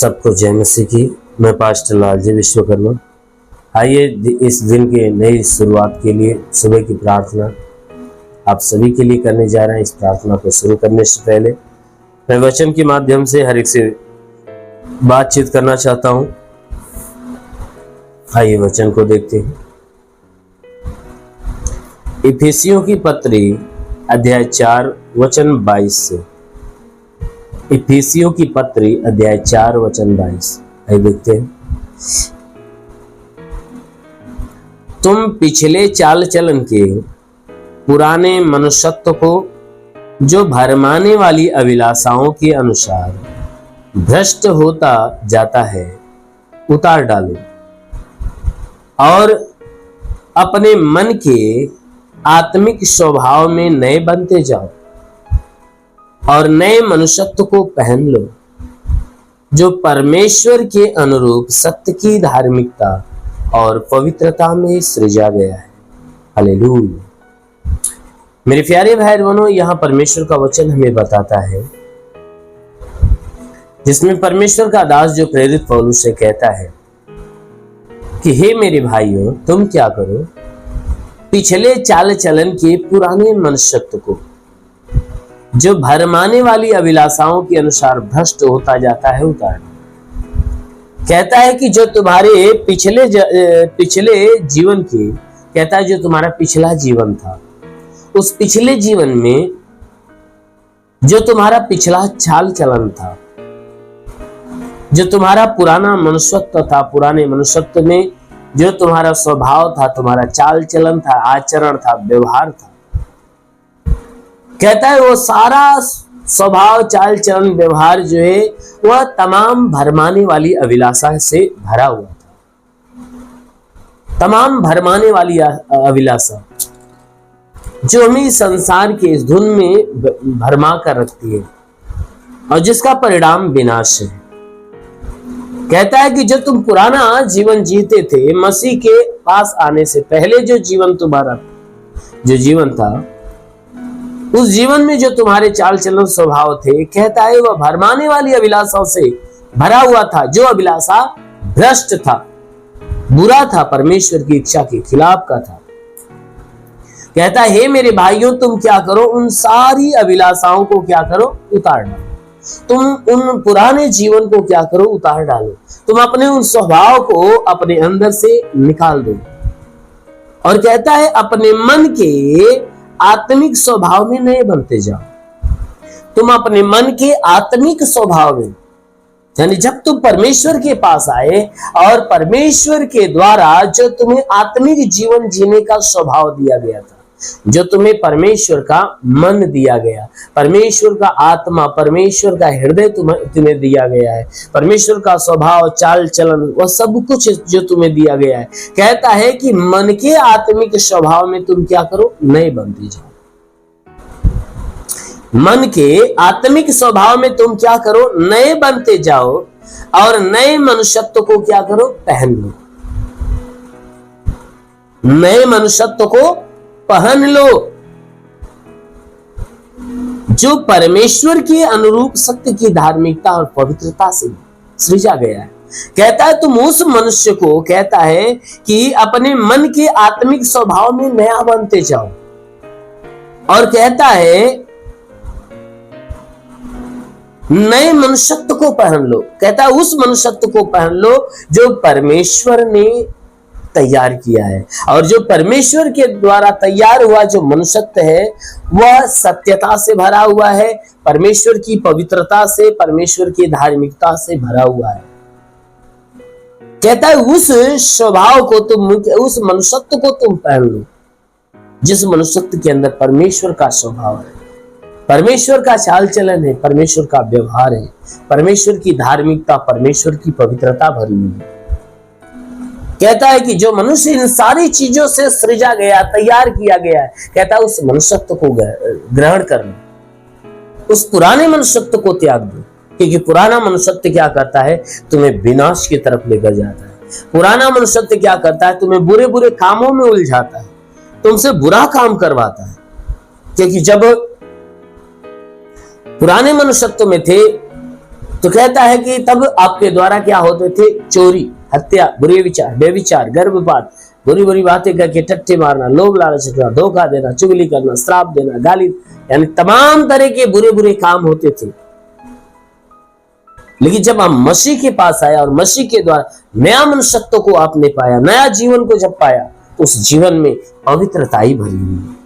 सबको जय मसीह की। मैं पास्टर लालजी विश्वकर्मा। आइए इस दिन के नई शुरुआत के लिए सुबह की प्रार्थना आप सभी के लिए करने जा रहे हैं। इस प्रार्थना को शुरू करने से पहले मैं वचन के माध्यम से हर एक से बातचीत करना चाहता हूं। आइए वचन को देखते हैं। इफिसियों की पत्री अध्याय 4 वचन 22 से। इफिसियों की पत्री अध्याय 4 वचन 22। आइए देखते हैं। तुम पिछले चाल चलन के पुराने मनुष्यत्व को जो भरमाने वाली अभिलाषाओं के अनुसार भ्रष्ट होता जाता है उतार डालो और अपने मन के आत्मिक स्वभाव में नए बनते जाओ और नए मनुष्यत्व को पहन लो जो परमेश्वर के अनुरूप सत्य की धार्मिकता और पवित्रता में सृजा गया है। हालेलुया। मेरे प्यारे भाई बहनों, यहां परमेश्वर का वचन हमें बताता है जिसमें परमेश्वर का दास जो प्रेरित पौलुस से कहता है कि हे मेरे भाइयों, तुम क्या करो, पिछले चाल चलन के पुराने मनुष्यत्व को जो भरमाने वाली अभिलाषाओं के अनुसार भ्रष्ट होता जाता है उतार। कहता है कि जो तुम्हारे पिछले जीवन के, कहता है जो तुम्हारा पिछला जीवन था, उस पिछले जीवन में जो तुम्हारा पिछला चाल चलन था, जो तुम्हारा पुराना मनुष्यत्व था, पुराने मनुष्यत्व में जो तुम्हारा स्वभाव था, तुम्हारा चाल चलन था, आचरण था, व्यवहार था, कहता है वो सारा स्वभाव, चाल चलन, व्यवहार जो है वह तमाम भरमाने वाली अभिलाषा से भरा हुआ था। तमाम भरमाने वाली अभिलाषा जो हमें संसार के इस धुन में भरमा कर रखती है और जिसका परिणाम विनाश है। कहता है कि जो तुम पुराना जीवन जीते थे, मसीह के पास आने से पहले जो जीवन तुम्हारा जो जीवन था, उस जीवन में जो तुम्हारे चाल चलन स्वभाव थे, कहता है वह भरमाने वाली अभिलाषाओं से भरा हुआ था। जो अभिलाषा भ्रष्ट था, बुरा था, परमेश्वर की इच्छा के खिलाफ का था। कहता है हे मेरे भाइयों, तुम क्या करो, उन सारी अभिलाषाओं को क्या करो, उतार डालो। तुम उन पुराने जीवन को क्या करो, उतार डालो। तुम अपने उन स्वभाव को अपने अंदर से निकाल दो और कहता है अपने मन के आत्मिक स्वभाव में नए बनते जाओ। तुम अपने मन के आत्मिक स्वभाव में, यानी जब तुम परमेश्वर के पास आए और परमेश्वर के द्वारा जो तुम्हें आत्मिक जीवन जीने का स्वभाव दिया गया था, जो तुम्हें परमेश्वर का मन दिया गया, परमेश्वर का आत्मा, परमेश्वर का हृदय तुम्हें दिया गया है, परमेश्वर का स्वभाव, चाल चलन, वह सब कुछ जो तुम्हें दिया गया है, कहता है कि मन के आत्मिक स्वभाव में तुम क्या करो, नए बनते जाओ। मन के आत्मिक स्वभाव में तुम क्या करो, नए बनते जाओ और नए मनुष्यत्व को क्या करो, पहन लो। नए मनुष्यत्व को पहन लो जो परमेश्वर के अनुरूप सत्य की धार्मिकता और पवित्रता से सृजा गया है। कहता है तुम उस मनुष्य को, कहता है कि अपने मन के आत्मिक स्वभाव में नया बनते जाओ और कहता है नए मनुष्यत्व को पहन लो। कहता है उस मनुष्यत्व को पहन लो जो परमेश्वर ने तैयार किया है और जो परमेश्वर के द्वारा तैयार हुआ जो मनुष्यत्व है वह सत्यता से भरा हुआ है, परमेश्वर की पवित्रता से, परमेश्वर की धार्मिकता से भरा हुआ है। कहता है उस स्वभाव को तुम, उस मनुष्यत्व को तुम पहन लो जिस मनुष्यत्व के अंदर परमेश्वर का स्वभाव है, परमेश्वर का चाल चलन है, परमेश्वर का व्यवहार है, परमेश्वर की धार्मिकता, परमेश्वर की पवित्रता भरी हुई है। कहता है कि जो मनुष्य इन सारी चीजों से सृजा गया, तैयार किया गया है, कहता है उस मनुष्यत्व को ग्रहण कर लो, उस पुराने मनुष्यत्व को त्याग दो। क्योंकि पुराना मनुष्यत्व क्या करता है, तुम्हें विनाश की तरफ लेकर जाता है। पुराना मनुष्यत्व क्या करता है, तुम्हें बुरे बुरे कामों में उलझाता है, तुमसे बुरा काम करवाता है। क्योंकि जब पुराने मनुष्यत्व में थे तो कहता है कि तब आपके द्वारा क्या होते थे, चोरी, हत्या, बुरे विचार, बेविचार, गर्भपात, बुरी बुरी बातें करके ठट्ठे मारना, लोभ लालच रखना, धोखा देना, चुगली करना, श्राप देना, गाली, यानी तमाम तरह के बुरे बुरे काम होते थे। लेकिन जब हम मसीह के पास आया और मसीह के द्वारा नया मनुष्यत्व को आपने पाया, नया जीवन को जब पाया, तो उस जीवन में पवित्रता ही भरी हुई है।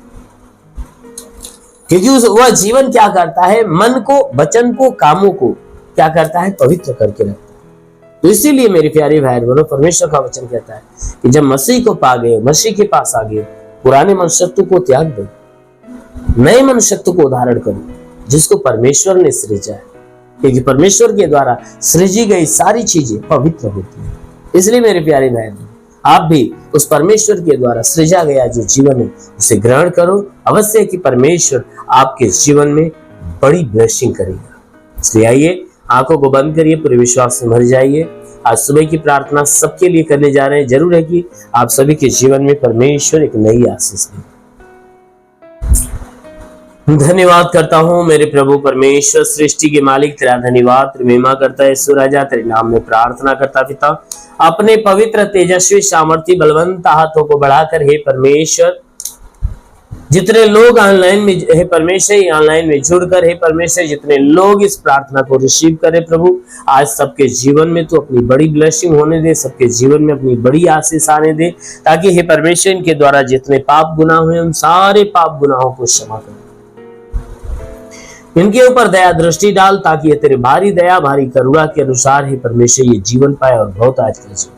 क्योंकि वह जीवन क्या करता है, मन को, वचन को, कामों को क्या करता है, पवित्र करके रखता है। तो इसीलिए मेरे प्यारे भाई बहनों, परमेश्वर का वचन कहता है कि जब मसीह को पा गए, मसीह के पास आ गए, पुराने मनुष्यत्व को त्याग दो, नए मनुष्यत्व को धारण करो, जिसको परमेश्वर ने सृजा है। क्योंकि परमेश्वर के द्वारा सृजी गई सारी चीजें पवित्र होती हैं। इसलिए मेरे प्यारे भाई बहनों, आप भी उस परमेश्वर के द्वारा सृजा गया जो जीवन है उसे ग्रहण करो। अवश्य कि परमेश्वर आपके जीवन में बड़ी ब्लेसिंग करेगा। इसलिए आइए, आंखों को बंद करिए, पूरे विश्वास से भर जाइए। आज सुबह की प्रार्थना सबके लिए करने जा रहे हैं। जरूर है कि आप सभी के जीवन में परमेश्वर एक नई आशीष दे। धन्यवाद करता हूँ मेरे प्रभु परमेश्वर, सृष्टि के मालिक, तेरा धन्यवाद, महिमा करता है ईश्वर राजा, तेरे नाम में प्रार्थना करता पिता, अपने पवित्र तेजस्वी सामर्थ्य बलवंत हाथों को बढ़ाकर हे परमेश्वर, जितने लोग ऑनलाइन में, हे परमेश्वर ऑनलाइन में जुड़कर, हे परमेश्वर जितने लोग इस प्रार्थना को रिसीव करे प्रभु, आज सबके जीवन में तो अपनी बड़ी ब्लेसिंग होने दे, सबके जीवन में अपनी बड़ी आशीष आने दे, ताकि हे परमेश्वर इनके द्वारा जितने पाप गुनाह हुए उन सारे पाप गुनाहों को क्षमा कर, इनके ऊपर दया दृष्टि डाल, ताकि ये तेरे भारी दया भारी करुणा के अनुसार हे परमेश्वर ये जीवन पाए और बहुत आज के जीवन।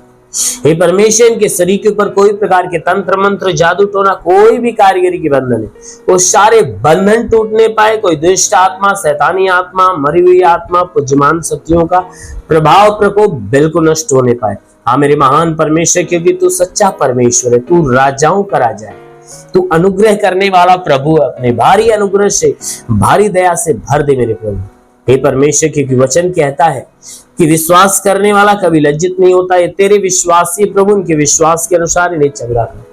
हे परमेश्वर इनके शरीर के ऊपर कोई प्रकार के तंत्र मंत्र, जादू टोना, कोई भी कारीगरी के बंधन है, वो सारे बंधन टूटने पाए। कोई दुष्ट आत्मा, शैतानी आत्मा, मरी हुई आत्मा, पूज्यमान शक्तियों का प्रभाव प्रकोप बिल्कुल नष्ट होने पाए। हाँ मेरे महान परमेश्वर, क्योंकि तू सच्चा परमेश्वर है, तू राजाओं का राजा है, तू अनुग्रह करने वाला प्रभु, अपने भारी अनुग्रह से, भारी दया से भर दे मेरे प्रभु। हे परमेश्वर, क्योंकि वचन कहता है कि विश्वास करने वाला कभी लज्जित नहीं होता। ये तेरे विश्वासी प्रभु, उनके विश्वास के अनुसार इन्हें चंगा कर,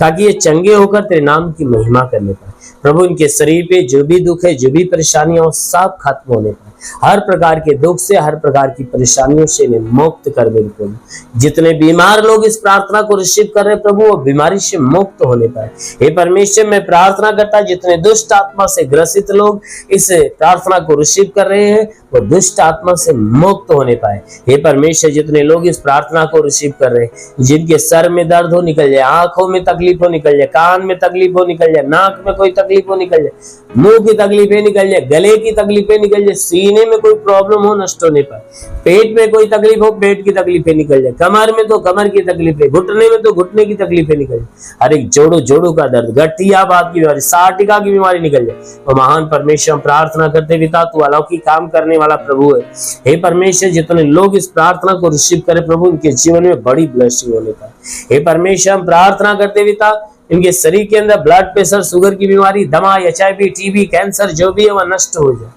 ताकि ये चंगे होकर तेरे नाम की महिमा करने पाए प्रभु। इनके शरीर पे जो भी दुख है, जो भी परेशानियां, सब खत्म होने पाए। हर प्रकार के दुख से, हर प्रकार की परेशानियों से इन्हें मुक्त कर मेरे प्रभु। जितने बीमार लोग इस प्रार्थना को रिसीव कर रहे प्रभु, वो बीमारी से मुक्त होने पाए। हे परमेश्वर, मैं प्रार्थना करता जितने दुष्ट आत्मा से ग्रसित लोग इस प्रार्थना को रिसीव कर रहे हैं, वो दुष्ट आत्मा से मुक्त होने पाए। हे परमेश्वर, जितने लोग इस प्रार्थना को रिसीव कर रहे हैं, जिनके सर में दर्द हो निकल जाए, आंखों में तकलीफ हो निकल जाए, कान में तकलीफ हो निकल जाए, नाक में कोई तकलीफ हो निकल जाए, मुंह की तकलीफें निकल जाए, गले की तकलीफें निकल जाए, सीने में कोई प्रॉब्लम हो नष्ट होने पाए, पेट में कोई तकलीफ हो पेट की तकलीफें निकल जाए, कमर में तो कमर की तकलीफें, घुटने में तो घुटने की तकलीफें निकल जाए, हर एक जोड़ों का दर्द, गठिया बात की बीमारी, साटिका की बीमारी निकल जाए। तो महान परमेश्वर, हम प्रार्थना करते पिता, तू अलौकिक काम करने वाला प्रभु है। हे परमेश्वर, जितने लोग इस प्रार्थना को रिसीव करे प्रभु, उनके जीवन में बड़ी ब्लेसिंग होने पाए। हे परमेश्वर, हम प्रार्थना करते पिता, इनके शरीर के अंदर ब्लड प्रेशर, शुगर की बीमारी, दमा, HIV, TB, कैंसर जो भी है वह नष्ट हो जाए।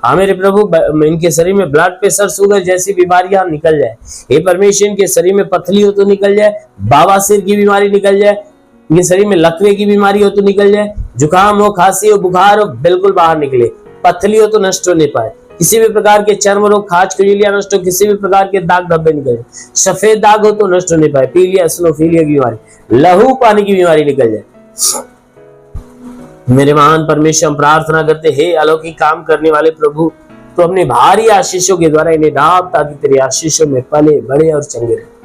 हाँ मेरे प्रभु, इनके शरीर में ब्लड प्रेशर, शुगर जैसी बीमारियां निकल जाए। हे परमेश्वर, इनके शरीर में पथरी हो तो निकल जाए, बवासीर की बीमारी निकल जाए, इनके शरीर में लकवे की बीमारी हो तो निकल जाए, जुकाम हो, खांसी हो, बुखार हो, बिल्कुल बाहर निकले, पथरी हो तो नष्ट होने पाए, किसी भी प्रकार के चर्म रोग, खाज खुजलियां नष्ट हो, किसी भी प्रकार के दाग धब्बे निकल, सफेद दाग हो तो नष्ट होने पाए, पीलिया, एसिनोफिलिया की बीमारी, लहू पानी की बीमारी निकल जाए। मेरे महान परमेश्वर, हम प्रार्थना करते हे अलौकिक काम करने वाले प्रभु, तो अपने भारी आशीषों के द्वारा इन्हें ढांप, ताकि तेरी आशीषों में पले बड़े और चंगे रहे।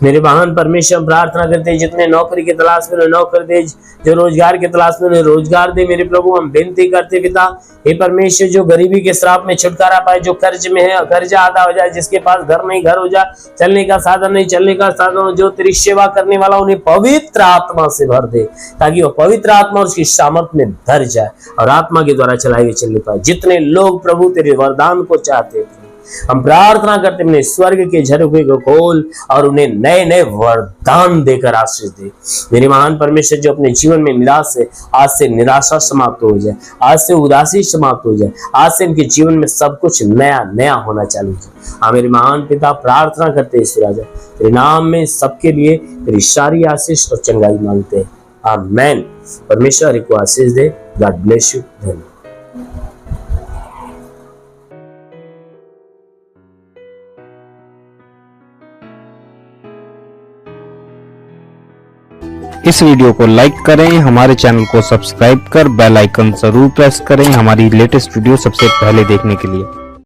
मेरे महान परमेश्वर, हम प्रार्थना करते हैं जितने नौकरी की तलाश में नौकरी दे, जो रोजगार की तलाश में रोजगार दे मेरे प्रभु। हम विनती करते पिता, हे परमेश्वर, जो गरीबी के श्राप में छुटकारा पाए, जो कर्ज में है कर्जा आधा हो जाए, जिसके पास घर नहीं घर हो जाए, चलने का साधन नहीं चलने का साधन, जो तेरी सेवा करने वाला उन्हें पवित्र आत्मा से भर दे, ताकि वो पवित्र आत्मा उसकी सामर्थ में धर जाए और आत्मा के द्वारा चलाए हुए चलने पाए। जितने लोग प्रभु तेरे वरदान को चाहते हैं, हम प्रार्थना करते हैं स्वर्ग के झरोखे को खोल और उन्हें नए नए वरदान देकर आशीष दे। मेरे महान परमेश्वर, जो अपने जीवन में निराश है, आज से निराशा समाप्त हो जाए, आज से उदासी समाप्त हो जाए, आज से इनके जीवन में सब कुछ नया नया होना चालू हो जाए। हाँ मेरे महान पिता, प्रार्थना करते हैं ईश्वर राजा, तेरे नाम में सबके लिए तेरी सारी आशीष और चंगाई मांगते हैं। आमीन। परमेश्वर को आशीष दे। God bless you. धन्यवाद। इस वीडियो को लाइक करें, हमारे चैनल को सब्सक्राइब कर बेल आइकन जरूर प्रेस करें हमारी लेटेस्ट वीडियो सबसे पहले देखने के लिए।